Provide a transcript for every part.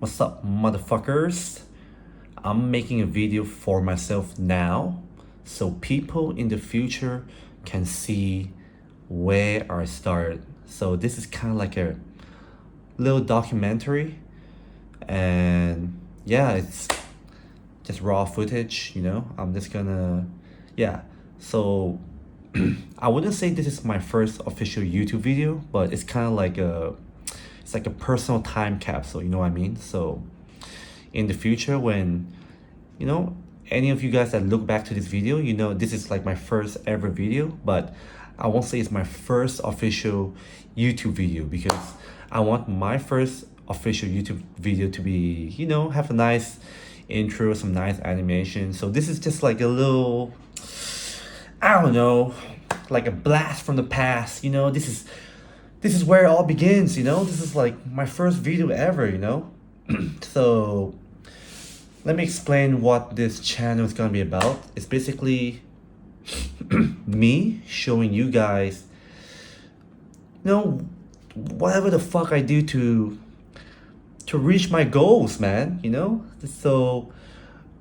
What's up, motherfuckers? I'm making a video for myself now so people in the future can see where I started. So this is kind of like a little documentary, and yeah, it's just raw footage. I'm just gonna, yeah. So I wouldn't say this is my first official YouTube video, but it's kind of like a personal time capsule, you know what I mean? So in the future, when you know any of you guys that look back to this video, this is like my first ever video, but I won't say it's my first official YouTube video because I want my first official YouTube video to be, have a nice intro, some nice animation. So this is just like a little, I don't know, like a blast from the past. This is where it all begins. This is like my first video ever. So let me explain what this channel is gonna be about. It's basically me showing you guys, whatever the fuck I do to reach my goals, man. So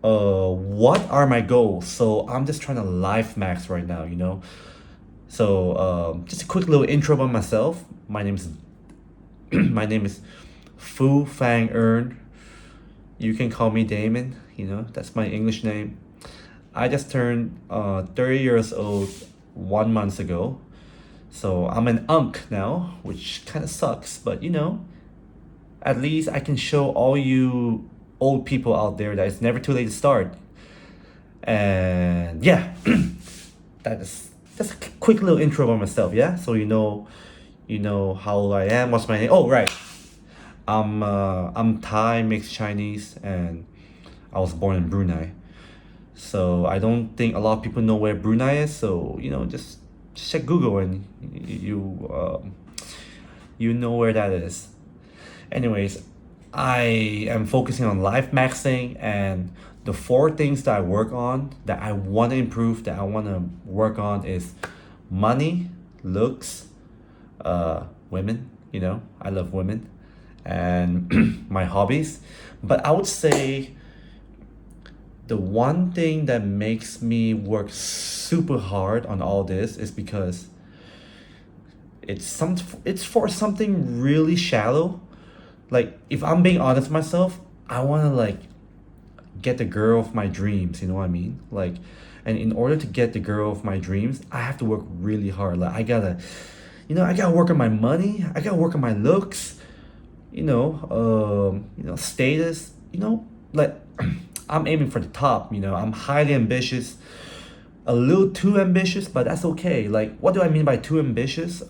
what are my goals? So I'm just trying to life max right now. So just a quick little intro about myself. My name is my name is Fu Fang Earn. You can call me Damon. That's my English name. I just turned 30 years old 1 month ago. So I'm an unk now, which kind of sucks, but at least I can show all you old people out there that it's never too late to start. And yeah, that is just a quick little intro about myself, yeah? So you know how old I am, what's my name? Oh, right. I'm Thai mixed Chinese, and I was born in Brunei. So I don't think a lot of people know where Brunei is. So just check Google and you know where that is. Anyways, I am focusing on Lifemaxxing, and the 4 things that I work on, that I want to improve, that I want to work on is money, looks, women. I love women, and my hobbies. But I would say the one thing that makes me work super hard on all this is because it's for something really shallow. Like, if I'm being honest with myself, I want to like get the girl of my dreams, you know what I mean? Like, and in order to get the girl of my dreams, I have to work really hard. Like, I gotta work on my money, I gotta work on my looks, status, like I'm aiming for the top. I'm highly ambitious, a little too ambitious, but that's okay. Like, what do I mean by too ambitious?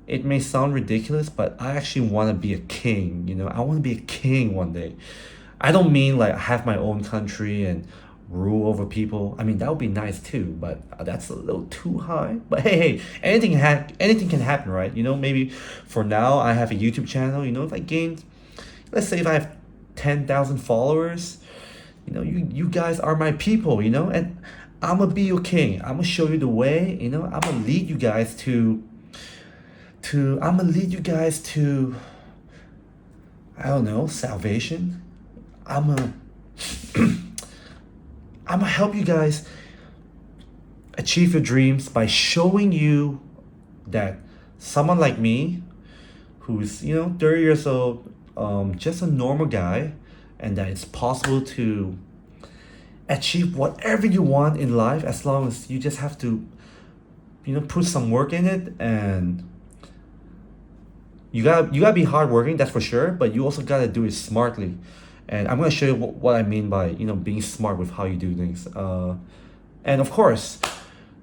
It may sound ridiculous, but I actually want to be a king. I want to be a king one day. I don't mean like have my own country and rule over people. I mean, that would be nice too, but that's a little too high. But hey, anything can happen, right? Maybe for now I have a YouTube channel. If I gain, let's say if I have 10,000 followers, you guys are my people. And I'm gonna be your king. I'm gonna show you the way. I'm gonna lead you guys to I don't know, salvation. I'm gonna help you guys achieve your dreams by showing you that someone like me, who's 30 years old, just a normal guy, and that it's possible to achieve whatever you want in life, as long as you just have to put some work in it. And you gotta be hardworking, that's for sure, but you also gotta do it smartly. And I'm gonna show you what I mean by being smart with how you do things. And of course,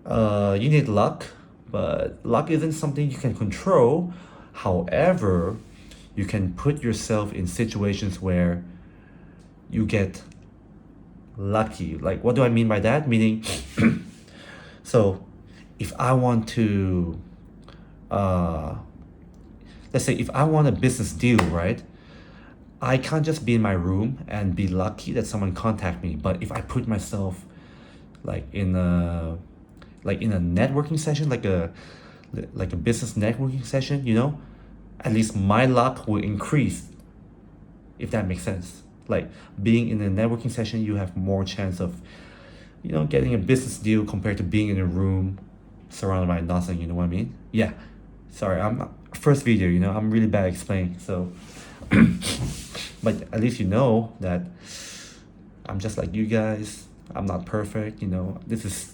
you need luck, but luck isn't something you can control. However, you can put yourself in situations where you get lucky. Like, what do I mean by that? Meaning, so if I want to, let's say if I want a business deal, right? I can't just be in my room and be lucky that someone contact me. But if I put myself like in a networking session, like a business networking session, at least my luck will increase if that makes sense. Like being in a networking session, you have more chance of, getting a business deal compared to being in a room surrounded by nothing. You know what I mean? Yeah. Sorry, I'm first video. I'm really bad at explaining. So, but at least you know that I'm just like you guys. I'm not perfect. This is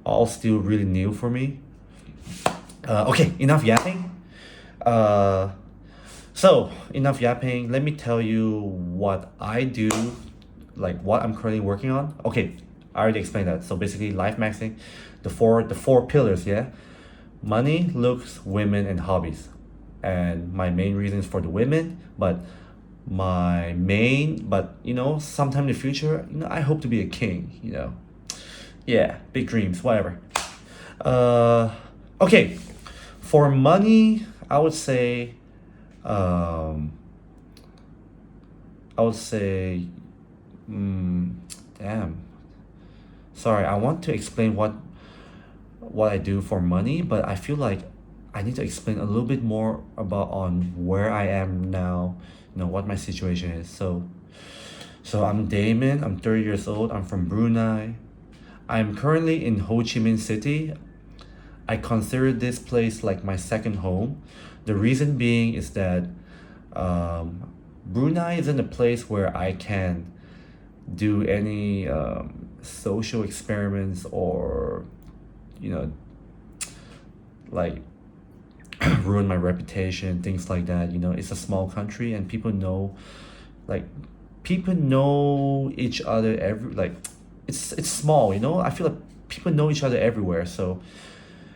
all still really new for me. Okay, enough yapping. So enough yapping. Let me tell you what I do, like what I'm currently working on. Okay, I already explained that. So basically, Lifemaxxing, the four pillars. Yeah, money, looks, women, and hobbies. And my main reasons for the women, but sometime in the future, I hope to be a king. Yeah, big dreams, whatever. Uh, okay, for money, um, I would say, damn. Sorry, I want to explain what I do for money, but I feel like I need to explain a little bit more about on where I am now, what my situation is. So I'm Damon, I'm 30 years old, I'm from Brunei. I'm currently in Ho Chi Minh City. I consider this place like my second home. The reason being is that Brunei isn't a place where I can do any social experiments or, you know, like ruin my reputation, things like that. It's a small country and like, people know each other it's small. I feel like people know each other everywhere. So,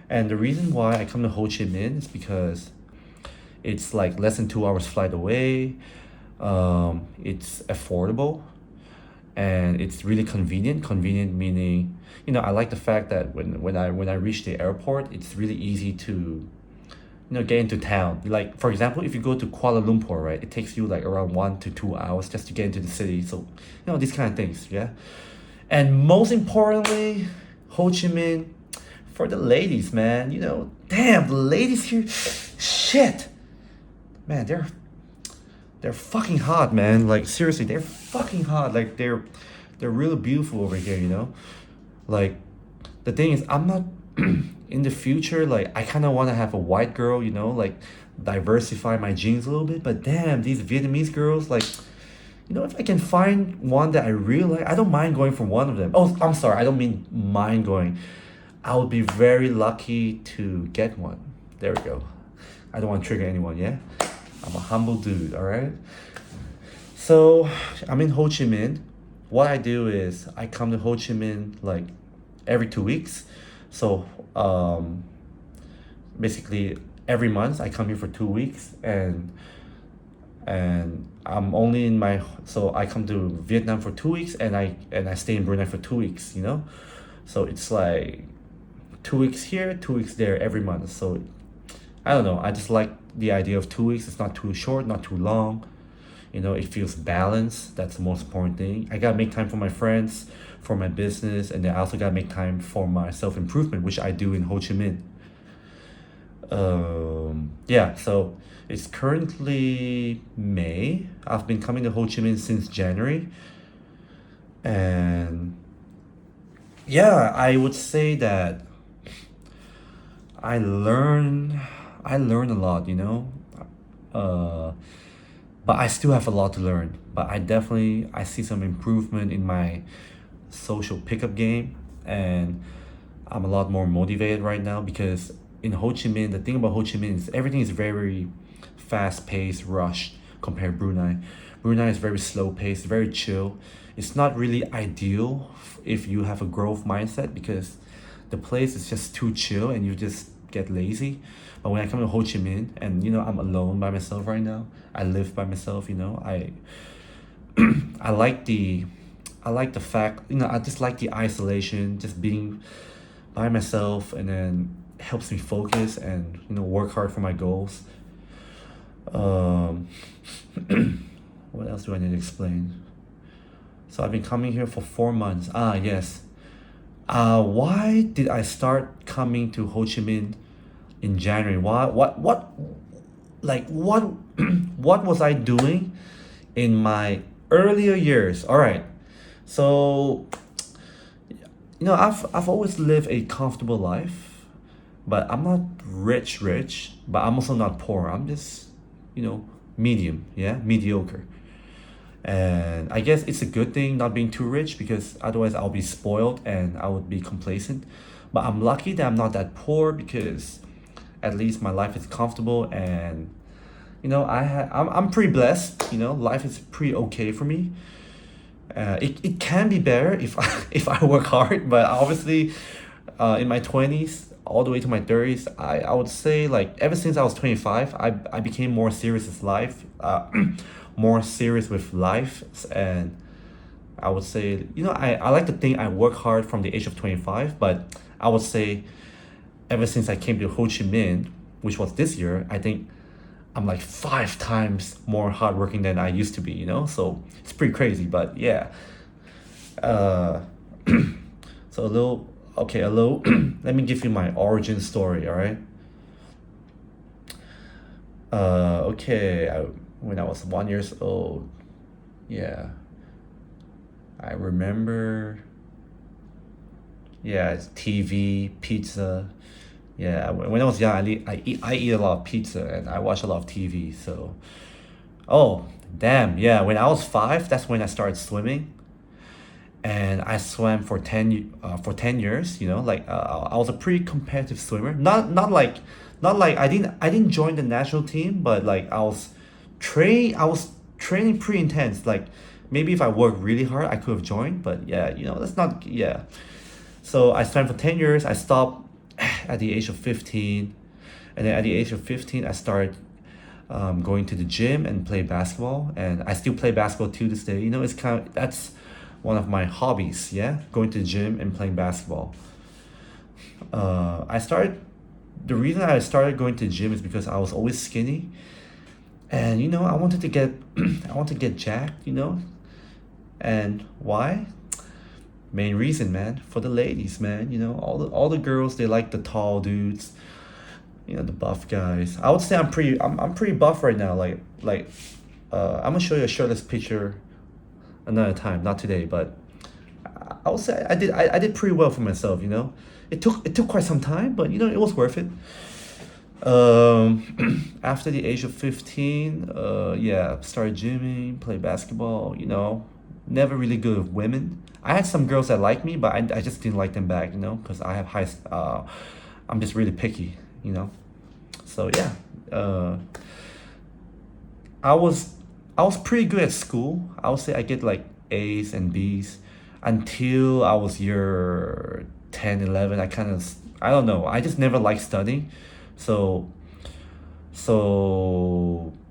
and the reason why I come to Ho Chi Minh is because it's like less than 2 hours flight away. It's affordable and it's really convenient. Convenient meaning, I like the fact that when I reach the airport, it's really easy to get into town. Like for example, if you go to Kuala Lumpur, right, it takes you like around 1 to 2 hours just to get into the city. So these kind of things, yeah. And most importantly, Ho Chi Minh, for the ladies, man. Damn, the ladies here, shit, man, they're fucking hot, man. Like seriously, they're fucking hot. Like they're really beautiful over here. Like the thing is, I'm not in the future. Like I kind of want to have a white girl. Like diversify my genes a little bit. But damn, these Vietnamese girls, like. If I can find one that I really like, I don't mind going for one of them. Oh, I'm sorry, I don't mean mind going. I would be very lucky to get one. There we go. I don't want to trigger anyone, yeah? I'm a humble dude, all right? So, I'm in Ho Chi Minh. What I do is I come to Ho Chi Minh like every 2 weeks. So, basically every month I come here for 2 weeks and I'm only so I come to Vietnam for 2 weeks and I stay in Brunei for 2 weeks. So it's like 2 weeks here, 2 weeks there every month. So I don't know, I just like the idea of 2 weeks. It's not too short, not too long. It feels balanced. That's the most important thing. I gotta make time for my friends, for my business, and then I also gotta make time for my self-improvement, which I do in Ho Chi Minh. Yeah, so it's currently May. I've been coming to Ho Chi Minh since January. And yeah, I would say that I learn a lot, uh, but I still have a lot to learn. But I see some improvement in my social pickup game, and I'm a lot more motivated right now because in Ho Chi Minh, the thing about Ho Chi Minh is everything is very fast-paced, rushed compared to Brunei. Brunei is very slow-paced, very chill. It's not really ideal if you have a growth mindset because the place is just too chill and you just get lazy. But when I come to Ho Chi Minh and I'm alone by myself right now, I live by myself. I like the fact, I just like the isolation, just being by myself, and then helps me focus and work hard for my goals. um what else do I need to explain? So I've been coming here for 4 months. Yes. Why did I start coming to Ho Chi Minh in January? Why what like what what was I doing in my earlier years. All right. So, I've always lived a comfortable life, but I'm not rich, but I'm also not poor. I'm just, medium, yeah, mediocre. And I guess it's a good thing not being too rich because otherwise I'll be spoiled and I would be complacent. But I'm lucky that I'm not that poor because at least my life is comfortable and I'm pretty blessed. Life is pretty okay for me. It can be better if if I work hard, but obviously, in my 20s all the way to my 30s, I would say like ever since I was 25, I became more serious with life, more serious with life, and I would say, I like to think I work hard from the age of 25, but I would say ever since I came to Ho Chi Minh, which was this year, I think I'm like 5 times more hardworking than I used to be, So it's pretty crazy, but yeah. Uh, so a little. Let me give you my origin story. All right. Okay. When I was 1 years old, yeah, I remember. Yeah, it's TV, pizza. Yeah, when I was young, I eat a lot of pizza and I watch a lot of TV. So, oh, damn, yeah. When I was 5, that's when I started swimming, and I swam for 10 years. Like I was a pretty competitive swimmer. Not like I didn't join the national team, but like I was training pretty intense. Like maybe if I worked really hard, I could have joined. But yeah, that's not yeah. So I swam for 10 years. I stopped at the age of 15, and then at the age of 15, I started going to the gym and play basketball, and I still play basketball to this day. It's that's one of my hobbies. Yeah, going to the gym and playing basketball. I started. The reason I started going to the gym is because I was always skinny, and I wanted to get, I want to get jacked. And why? Main reason, man, for the ladies, man. All the girls, they like the tall dudes, the buff guys. I would say I'm pretty buff right now. I'm gonna show you a shirtless picture another time, not today, but I would say I did pretty well for myself. It took quite some time, but it was worth it. After the age of 15, yeah, started gymming, play basketball. Never really good with women. I had some girls that liked me, but I just didn't like them back. Because I have I'm just really picky. So yeah, I was I was pretty good at school. I would say I get like A's and B's until I was year 10, 11. I don't know. I just never liked studying. So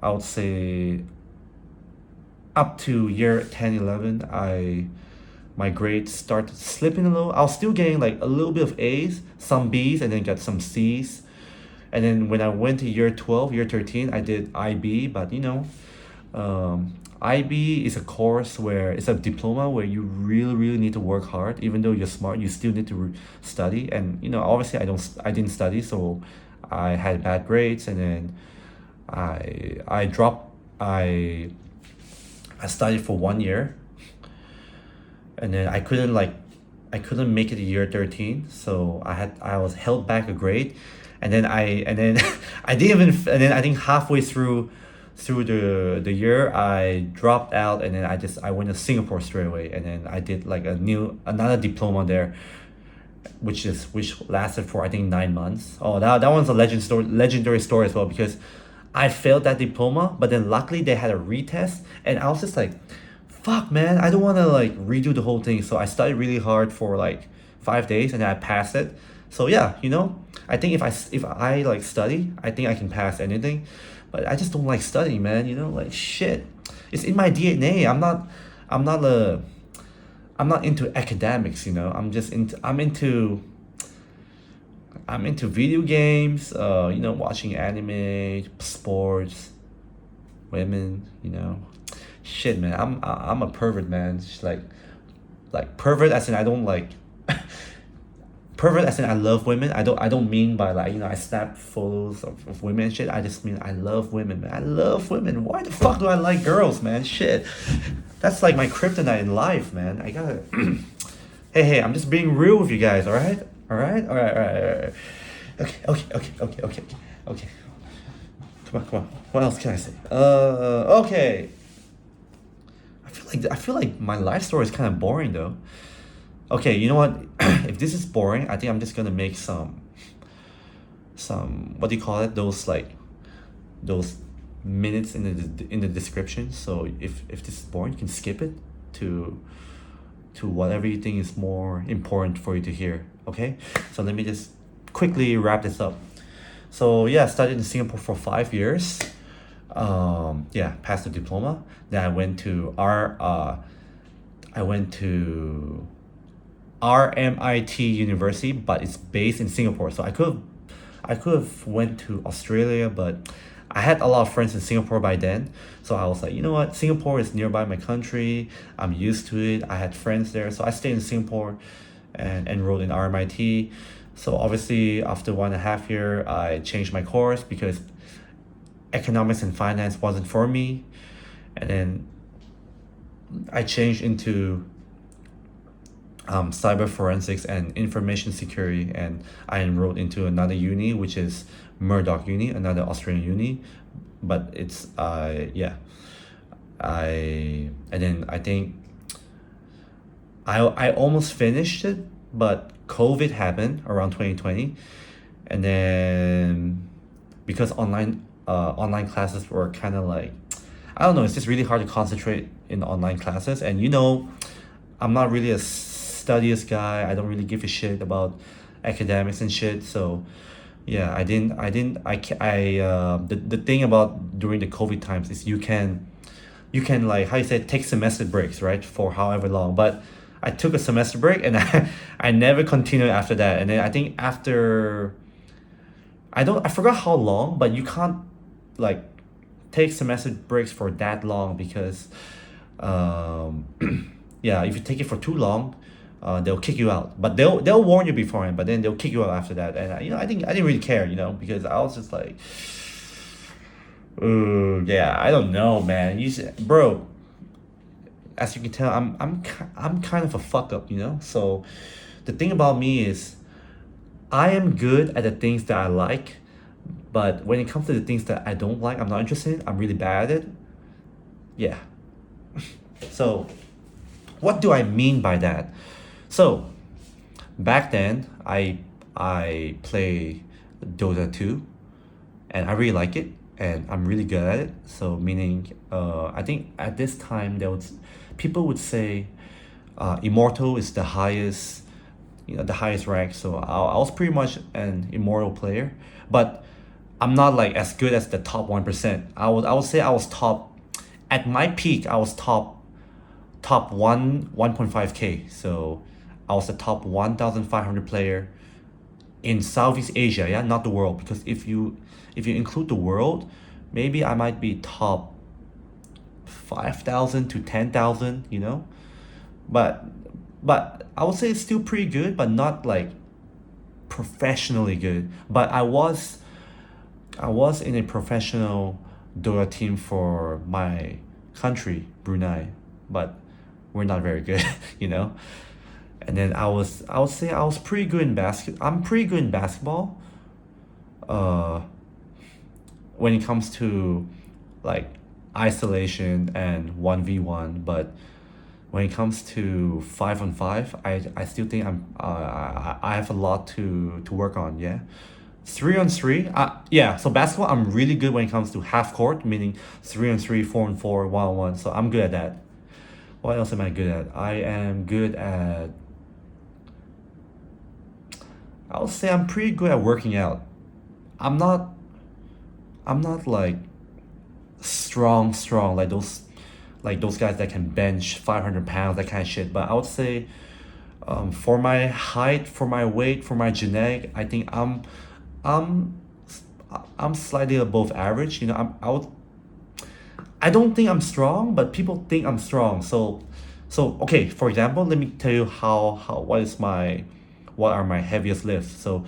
I would say up to year 10, 11, my grades started slipping a little. I was still getting like a little bit of A's, some B's, and then got some C's. And then when I went to year 12, year 13, I did IB, but IB is a course where it's a diploma where you really, really need to work hard. Even though you're smart, you still need to study. And obviously, I didn't study, so I had bad grades, and then I dropped. I studied for 1 year, and then I couldn't make it to year 13, so I was held back a grade, and then I didn't even and then I think halfway through the year I dropped out, and then I went to Singapore straight away, and then I did like another diploma there, which lasted for I think 9 months. Oh, that one's a legendary story as well, because I failed that diploma, but then luckily they had a retest, and I was just like, fuck, man, I don't want to like redo the whole thing. So I studied really hard for like 5 days, and then I passed it. So yeah, I think if I like study, I think I can pass anything, but I just don't like studying, man. Like shit, it's in my DNA. I'm not a, I'm not into academics. I'm into video games. Watching anime, sports, women. Shit, man. I'm a pervert, man. Just like pervert as in I don't like pervert as in I love women. I don't mean by like, I snap photos of women and shit. I just mean I love women, man. I love women. Why the fuck do I like girls, man? Shit. That's like my kryptonite in life, man. I gotta hey, I'm just being real with you guys, alright? Alright. Okay. Come on. What else can I say? Okay. I feel like my life story is kind of boring though. Okay, you know what? If this is boring, I think I'm just gonna make some what do you call it? Those minutes in the description. So if this is boring, you can skip it to whatever you think is more important for you to hear. Okay? So let me just quickly wrap this up. So yeah, I studied in Singapore for 5 years. Passed the diploma. Then I went to RMIT University, but it's based in Singapore. So I could have went to Australia, but I had a lot of friends in Singapore by then. So I was like, you know what? Singapore is nearby my country. I'm used to it. I had friends there. So I stayed in Singapore and enrolled in RMIT. So obviously after 1.5 years, I changed my course because economics and finance wasn't for me. And then I changed into cyber forensics and information security, and I enrolled into another uni, which is Murdoch Uni, another Australian uni, but it's I think I almost finished it, but COVID happened around 2020, and then because online classes were kind of like, I don't know, it's just really hard to concentrate in online classes, and I'm not really a studious guy. I don't really give a shit about academics and shit. So yeah, the thing about during the COVID times is you can like, how you say, take semester breaks, right, for however long. But I took a semester break and I never continued after that. And then I think after, I forgot how long, but you can't like take semester breaks for that long because if you take it for too long, they'll kick you out. But they'll warn you beforehand, but then they'll kick you out after that. And I didn't really care, because I was just like, I don't know, man. Bro, as you can tell, I'm kind of a fuck up, So the thing about me is, I am good at the things that I like, but when it comes to the things that I don't like, I'm not interested in, I'm really bad at it. Yeah. So what do I mean by that? So back then I play Dota 2 and I really like it and I'm really good at it. So meaning I think at this time people would say Immortal is the highest, the highest rank. So I was pretty much an Immortal player, but I'm not like as good as the top 1%. I would say I was top, at my peak I was top 1.5k. So I was the top 1,500 player in Southeast Asia, yeah, not the world, because if you include the world, maybe I might be top 5,000 to 10,000, but I would say it's still pretty good, but not like professionally good. But I was in a professional Dota team for my country, Brunei, but we're not very good, And then I would say I was pretty good in I'm pretty good in basketball. When it comes to like isolation and 1v1, but when it comes to 5-on-5, I still think I have a lot to work on. Yeah. 3-on-3, so basketball I'm really good when it comes to half court, meaning 3-on-3, 4-on-4, 1-on-1. So I'm good at that. What else am I good at? I am good at, I would say I'm pretty good at working out. I'm not like strong like those guys that can bench 500 pounds, that kind of shit. But I would say for my height, for my weight, for my genetic, I think I'm slightly above average. I don't think I'm strong, but people think I'm strong. So okay, for example, let me tell you what what are my heaviest lifts. So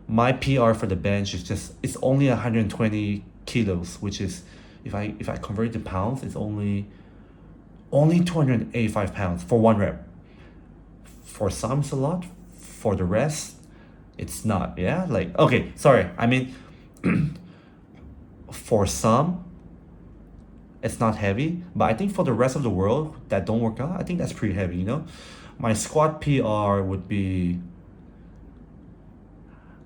my PR for the bench is just, it's only 120 kilos, which is, if I convert it to pounds, it's only 285 pounds for one rep. For some it's a lot, for the rest it's not. Yeah, like, okay, sorry, I mean, for some it's not heavy, but I think for the rest of the world that don't work out, I think that's pretty heavy, you know. My squat PR would be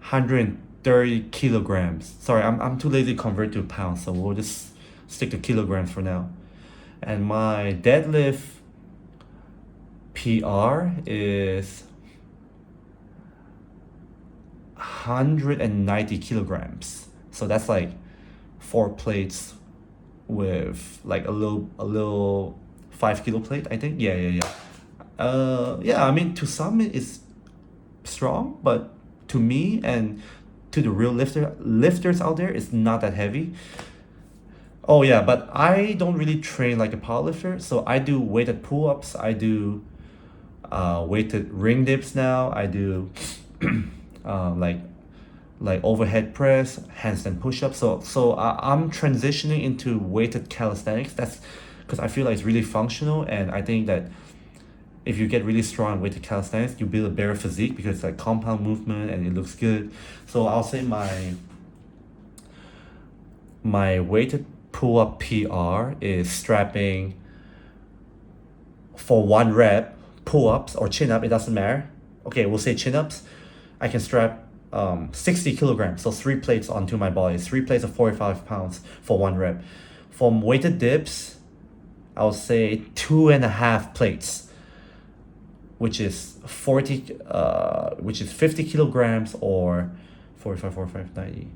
130 kilograms. Sorry, I'm too lazy to convert to pounds, so we'll just stick to kilograms for now. And my deadlift PR is 190 kilograms. So that's like 4 plates with like a little 5 kilo plate, I think. Yeah, I mean, to some it's strong, but to me and to the real lifters out there, it's not that heavy. Oh yeah, but I don't really train like a powerlifter, so I do weighted pull-ups, I do weighted ring dips now, I do like overhead press, handstand push-ups. So I'm transitioning into weighted calisthenics. That's because I feel like it's really functional, and I think that if you get really strong with the calisthenics, you build a better physique because it's like compound movement and it looks good. So I'll say my weighted pull-up PR is strapping for one rep pull-ups or chin-up, it doesn't matter. Okay, we'll say chin-ups. I can strap 60 kilograms, so 3 plates onto my body, 3 plates of 45 pounds for one rep. For weighted dips, I would say 2.5 plates, which is 50 kilograms or 45, 90,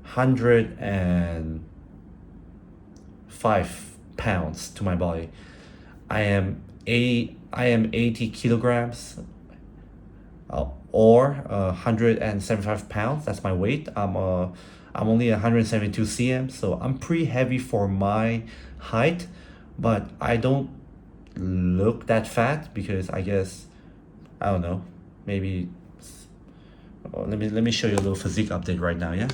105 pounds to my body. I am 80 kilograms, or 175 pounds. That's my weight. I'm only 172 cm, so I'm pretty heavy for my height, but I don't look that fat because I guess, I don't know, maybe. Let me show you a little physique update right now. Yeah.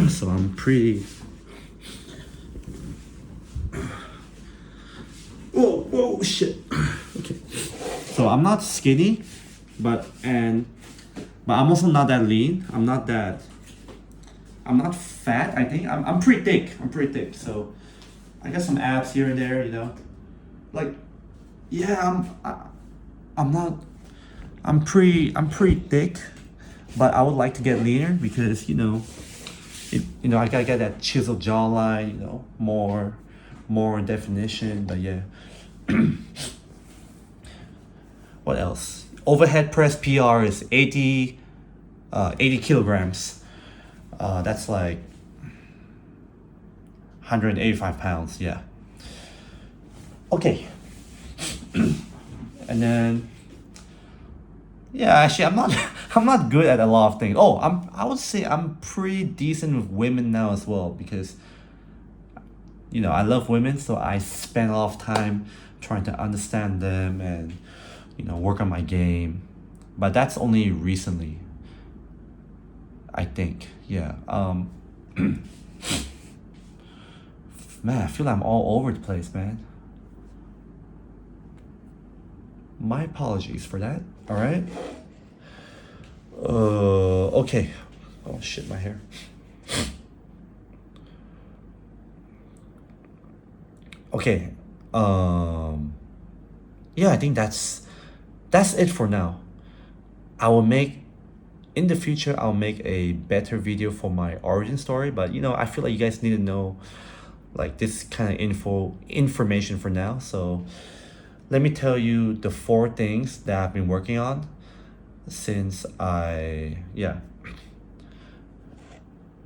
So I'm pretty. Whoa, shit. Okay. So I'm not skinny, but I'm also not that lean. I'm not fat. I think I'm pretty thick. So I got some abs here and there, you know. Like, yeah, I'm pretty thick, but I would like to get leaner because, you know, I gotta get that chiseled jawline, you know, more definition. But yeah. What else? Overhead press PR is 80 kilograms. That's like 185 pounds. Yeah. Okay. And then, yeah, actually, I'm not good at a lot of things. Oh, I would say I'm pretty decent with women now as well because, you know, I love women, so I spend a lot of time trying to understand them and, you know, work on my game. But that's only recently, I think. Yeah. Man, I feel like I'm all over the place, man. My apologies for that. All right. Okay. Oh shit, my hair. Okay. Yeah, I think that's it for now. In the future, I'll make a better video for my origin story, but, you know, I feel like you guys need to know like this kind of information for now. So let me tell you the 4 things that I've been working on since yeah.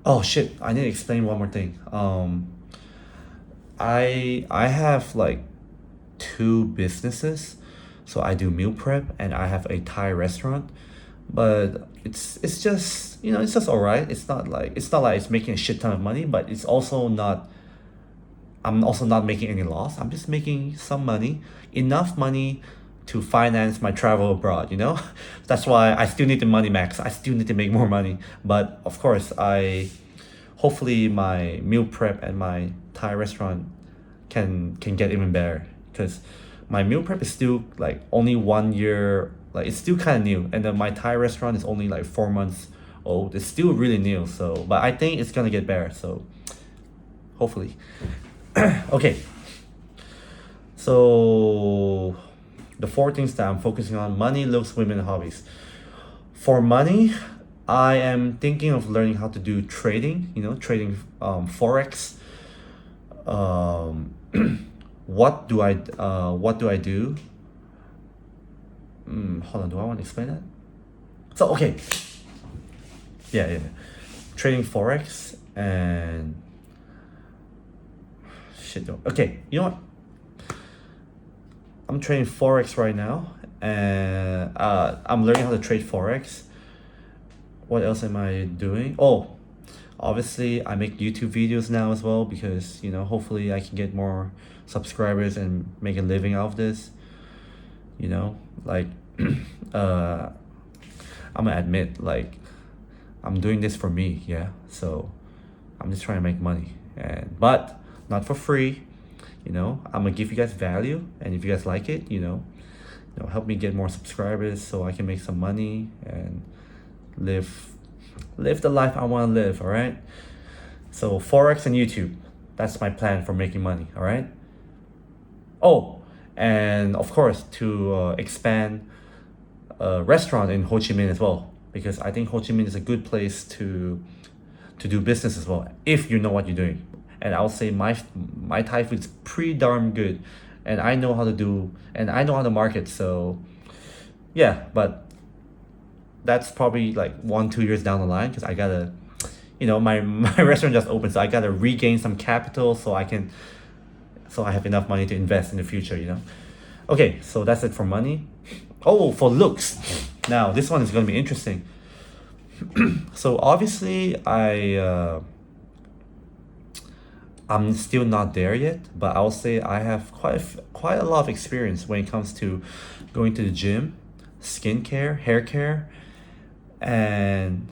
Oh shit, I need to explain one more thing. I have like 2 businesses. So I do meal prep and I have a Thai restaurant, but it's just, you know, it's just all right. It's not like it's making a shit ton of money, but it's also not, I'm also not making any loss. I'm just making some money, enough money to finance my travel abroad, you know. That's why I still need the money max. I still need to make more money. But of course, I hopefully my meal prep and my Thai restaurant can get even better, because my meal prep is still like only 1 year, like it's still kind of new, and then my Thai restaurant is only like 4 months old. It's still really new, so but I think it's gonna get better, so hopefully. Okay, so the four things that I'm focusing on: money, looks, women, and hobbies. For money, I am thinking of learning how to do trading, you know, trading forex. um what do I do? Hold on, do I want to explain that? So okay, yeah. Trading forex and shit though. Okay, you know what, I'm trading forex right now, and I'm learning how to trade forex. What else am I doing? Oh, obviously I make YouTube videos now as well, because you know, hopefully I can get more subscribers and make a living out of this, you know, like uh I'm gonna admit, like, I'm doing this for me, yeah. So I'm just trying to make money, and but not for free, you know. I'm gonna give you guys value, and if you guys like it, help me get more subscribers so I can make some money and live the life I want to live. All right, so forex and YouTube, that's my plan for making money. All right. Oh, and of course to expand a restaurant in Ho Chi Minh as well, because I think Ho Chi Minh is a good place to do business as well, if you know what you're doing. And I'll say my Thai food is pretty darn good, and I know how to do, and I know how to market. So yeah, but that's probably like 1-2 years down the line, because I gotta, my restaurant just opened, so I gotta regain some capital so I have enough money to invest in the future. Okay, so that's it for money. Oh, for looks, now this one is gonna be interesting. So obviously I'm still not there yet, but I'll say I have quite a lot of experience when it comes to going to the gym, skincare, hair care, and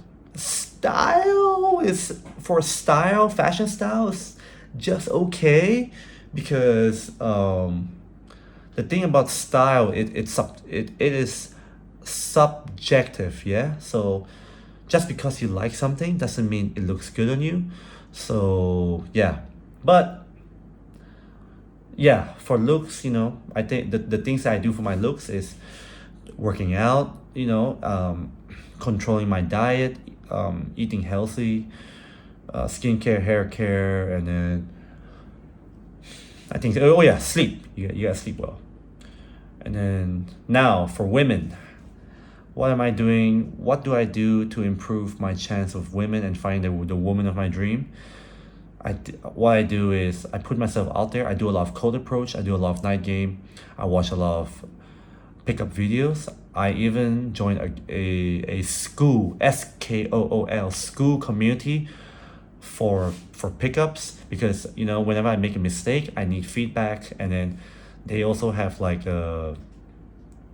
fashion style is just okay, because the thing about style, it is subjective, yeah. So just because you like something doesn't mean it looks good on you. So yeah, but yeah, for looks, I think the things that I do for my looks is working out, controlling my diet, eating healthy, skincare, hair care, and then I think, oh yeah, sleep. You gotta sleep well. And then now for women, what am I doing? What do I do to improve my chance of women and find the woman of my dream? What I do is I put myself out there. I do a lot of cold approach. I do a lot of night game. I watch a lot of pickup videos. I even joined a school, SKOOL, school community for pickups, because whenever I make a mistake, I need feedback. And then they also have like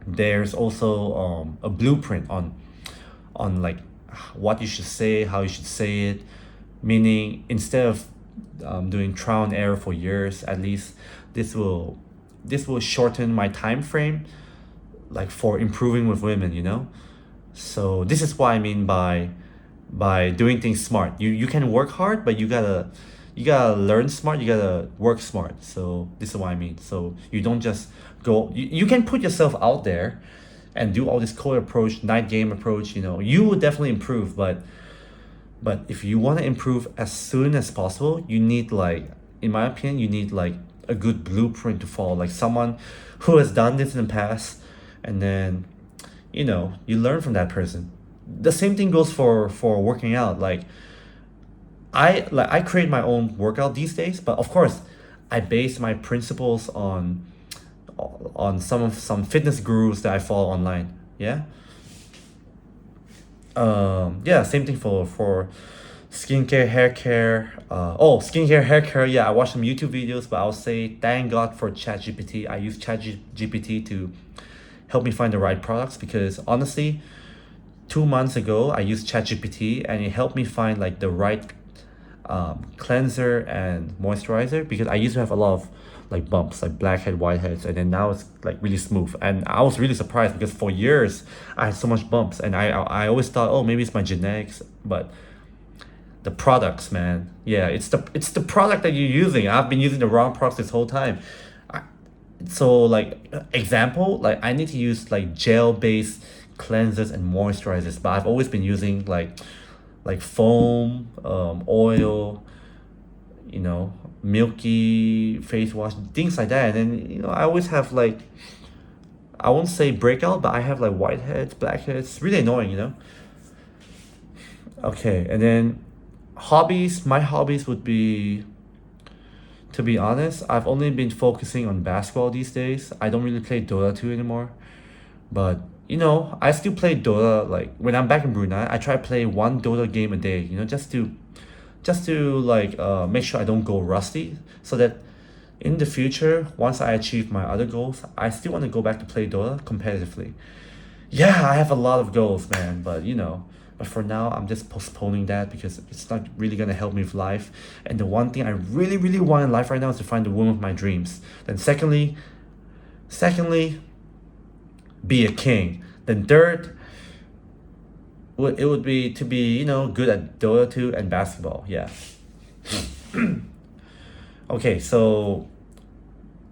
there's also a blueprint on like what you should say, how you should say it, meaning instead of doing trial and error for years, at least this will shorten my time frame, like for improving with women. So this is what I mean by doing things smart. You can work hard, but you gotta learn smart, you gotta work smart. So this is what I mean. So you don't just go, you can put yourself out there and do all this cold approach, night game approach. You will definitely improve, but if you want to improve as soon as possible, you need, like, in my opinion, you need like a good blueprint to follow, like someone who has done this in the past, and then you learn from that person. The same thing goes for working out. Like I create my own workout these days, but of course I base my principles on some fitness gurus that I follow online. Yeah. Yeah, same thing for skincare, hair care. Skincare, hair care, yeah, I watch some YouTube videos, but I'll say thank God for ChatGPT. I use ChatGPT to help me find the right products, because honestly 2 months ago I used ChatGPT and it helped me find like the right cleanser and moisturizer, because I used to have a lot of like bumps, like blackhead, whiteheads, and then now it's like really smooth. And I was really surprised because for years I had so much bumps, and I always thought, oh, maybe it's my genetics, but the products, man. Yeah, it's the product that you're using. I've been using the wrong products this whole time. I, so like example, like I need to use like gel based cleansers and moisturizers, but I've always been using like foam, oil, milky face wash, things like that. And then I always have like, I won't say breakout, but I have like whiteheads, blackheads. It's really annoying. Okay, and then hobbies. My hobbies would be, to be honest, I've only been focusing on basketball these days. I don't really play Dota 2 anymore. But I still play Dota. Like when I'm back in Brunei, I try to play one Dota game a day, just to like make sure I don't go rusty, so that in the future, once I achieve my other goals, I still want to go back to play Dota competitively. Yeah, I have a lot of goals, man, but for now I'm just postponing that because it's not really gonna help me with life. And the one thing I really, really want in life right now is to find the woman of my dreams. Then secondly, be a king. Then third, it would be to be good at Dota 2 and basketball. Yeah. Okay, so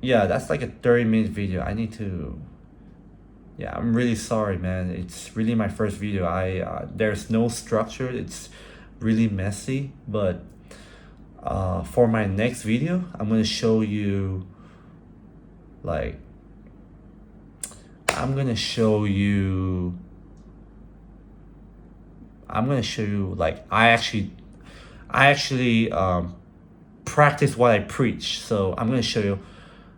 yeah, that's like a 30-minute video. I need to. Yeah, I'm really sorry, man. It's really my first video. There's no structure. It's really messy. But for my next video, I'm gonna show you like I'm gonna show you like I actually practice what I preach. So I'm gonna show you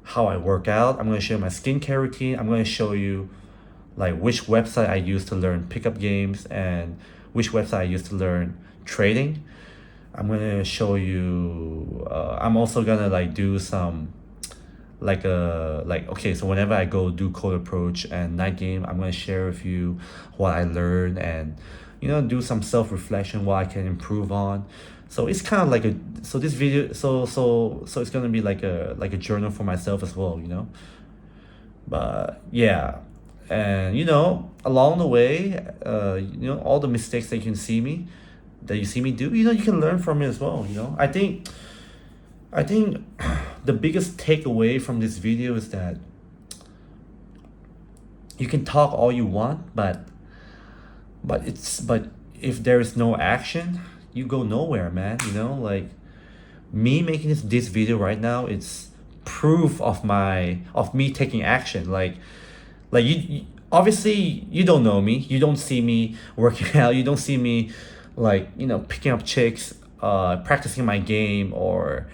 how I work out. I'm gonna show you my skincare routine. I'm gonna show you like which website I use to learn pickup games and which website I use to learn trading. I'm gonna show you. I'm also gonna like do some okay, so whenever I go do code approach and night game, I'm gonna share with you what I learned and do some self-reflection, what I can improve on. So it's kind of like this video, so it's gonna be like a journal for myself as well. But yeah, and along the way, all the mistakes that you see me do, you can learn from it as well. I think the biggest takeaway from this video is that you can talk all you want, but if there is no action, you go nowhere, man. Like me making this video right now, it's proof of me taking action. Like you obviously you don't know me, you don't see me working out, you don't see me like picking up chicks, practicing my game, or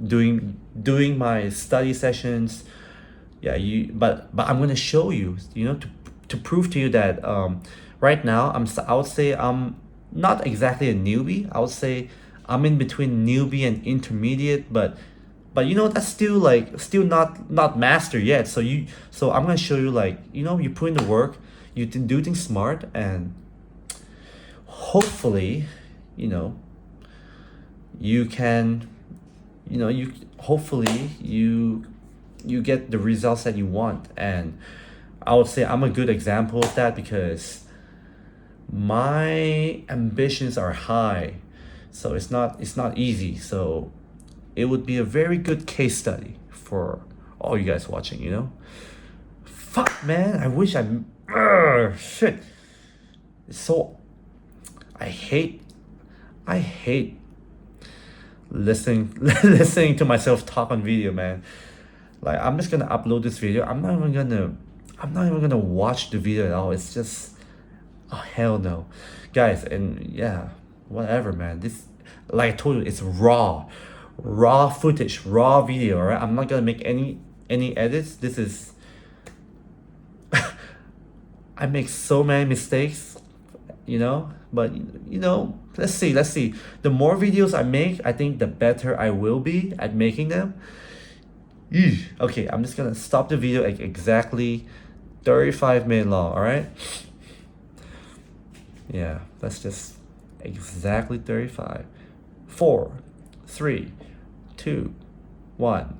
doing my study sessions. Yeah, but I'm gonna show you, to prove to you that right now I would say I'm not exactly a newbie. I would say I'm in between newbie and intermediate, but that's still not master yet. So I'm gonna show you, like, you put in the work, you can do things smart, and hopefully you can hopefully you get the results that you want. And I would say I'm a good example of that, because my ambitions are high, so it's not easy. So it would be a very good case study for all you guys watching. Fuck, man, I wish shit. It's so, I hate listening to myself talk on video, man. Like, I'm just gonna upload this video. I'm not even gonna watch the video at all. It's just, oh hell no, guys. And yeah, whatever, man. This, like I told you, it's raw footage, raw video. All right, I'm not gonna make any edits. This is I make so many mistakes, but let's see. The more videos I make, I think the better I will be at making them. Okay, I'm just gonna stop the video at exactly 35 minutes long, alright? Yeah, that's just exactly 35. 4, 3, 2, 1.